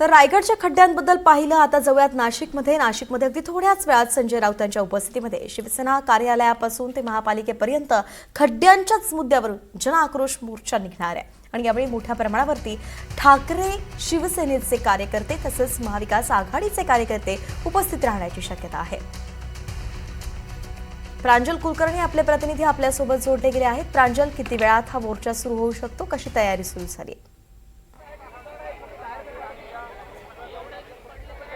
तर रायगडच्या खड्ड्यांबद्दल पाहिलं आता जाऊयात नाशिकमध्ये अगदी थोड्याच वेळात संजय राऊतांच्या उपस्थितीमध्ये शिवसेना कार्यालयापासून ते महापालिकेपर्यंत खड्ड्यांच्याच मुद्द्यावरून जनआक्रोश मोर्चा निघणार आहे आणि यावेळी मोठ्या प्रमाणावरती ठाकरे शिवसेनेचे कार्यकर्ते तसेच महाविकास आघाडीचे कार्यकर्ते उपस्थित राहण्याची शक्यता आहे। प्रांजल कुलकर्णी आपले प्रतिनिधी आपल्यासोबत जोडले गेले आहेत। प्रांजल, किती वेळात हा मोर्चा सुरू होऊ शकतो, कशी तयारी सुरू झाली?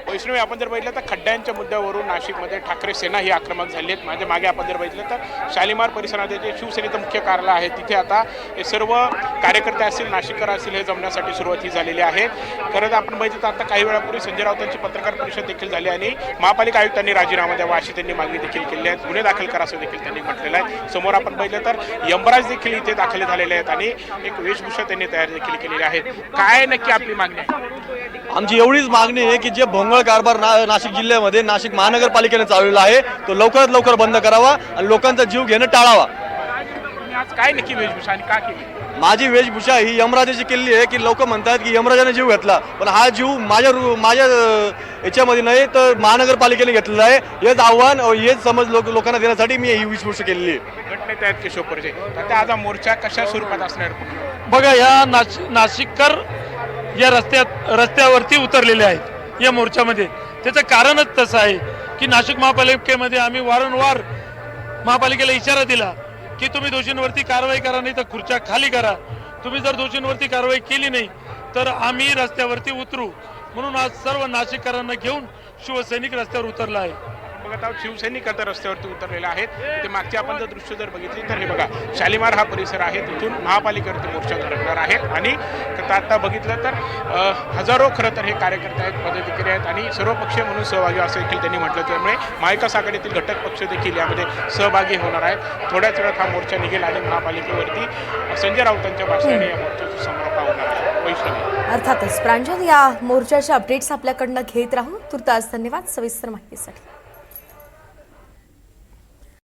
वैष्णवी, आपण जर बघितलं तर खड्ड्यांच्या मुद्द्यावरून नाशिकमध्ये ठाकरे सेना ही आक्रमक झाली आहेत। माझ्या मागे आपण जर बघितलं तर शालिमार परिसरात जे शिवसेनेचं मुख्य कार्यालय आहे तिथे आता हे सर्व कार्यकर्ते असतील, नाशिककर असतील, हे जमण्यासाठी सुरुवात ही झालेली आहे। खरं तर आपण बघितलं तर आता काही वेळापूर्वी संजय राऊतांची पत्रकार परिषद देखील झाली आणि महापालिका आयुक्तांनी राजीनामा द्यावा अशी त्यांनी मागणी देखील केली आहे। गुन्हे दाखल करा असं देखील त्यांनी म्हटलेलं आहे। समोर आपण बघितलं तर यमराज देखील इथे दाखल झालेले आहेत आणि एक वेशभूषा त्यांनी तयार देखील केलेली आहे। काय नक्की आपली मागणी आहे? आमची एवढीच मागणी आहे की जे भोंगळ कारभार नाशिक जिल्ह्यामध्ये नाशिक महानगरपालिकेने चालवलेला आहे तो लवकरात लवकर बंद करावा आणि लोकांचा जीव घेणं टाळावा। आज काय नक्की वेशभूषा आणि का केली? माझी वेशभूषा ही यमराजाची केलेली आहे की लोक म्हणतात की यमराजाने जीव घेतला, पण हा जीव माझ्या याच्यामध्ये नाही तर महानगरपालिकेने घेतलेला आहे। हेच आव्हान हेच समज लोकांना देण्यासाठी मी ही वेशभूषा केलेली आहे। घटनेत आहेत केशवपूरचे तर आज हा मोर्चा कशा स्वरूपात असणार? बघा, या नाशिककर या रस्त्यावरती उतरलेले आहेत या मोर्चामध्ये। त्याचं कारणच तसं आहे की नाशिक महापालिकेमध्ये आम्ही वारंवार महापालिकेला इशारा दिला की तुम्ही दोषींवरती कारवाई करा, नाही तर खुर्च्या खाली करा। तुम्ही जर दोषींवरती कारवाई केली नाही तर आम्ही रस्त्यावरती उतरू, म्हणून आज सर्व नाशिककरांना घेऊन शिवसैनिक रस्त्यावर उतरला आहे। बघा, आता शिवसैनिक आता रस्त्यावरती उतरलेले आहेत। ते मागची आपण जर दृश्य जर बघितली तर हे बघा, शालिमार हा परिसर आहे, तिथून महापालिकेवरती मोर्चा धरणार आहेत आणि आता बघितलं तर हजारो खरं तर हे कार्यकर्ते आहेत, पदाधिकारी आहेत आणि सर्वपक्षीय म्हणून सहभागी असं देखील त्यांनी म्हटलं। त्यामुळे महाविकास आघाडीतील घटक पक्ष देखील यामध्ये सहभागी होणार आहेत। थोड्याच वेळात हा मोर्चा निघेल आणि महापालिकेवरती संजय राऊतांच्या भाषणाने या मोर्चाचं समारोप होणार आहे। वैष्णवी, अर्थातच प्रांजल, या मोर्चाचे अपडेट्स आपल्याकडनं घेत राहू। तुर्तास धन्यवाद सविस्तर माहितीसाठी।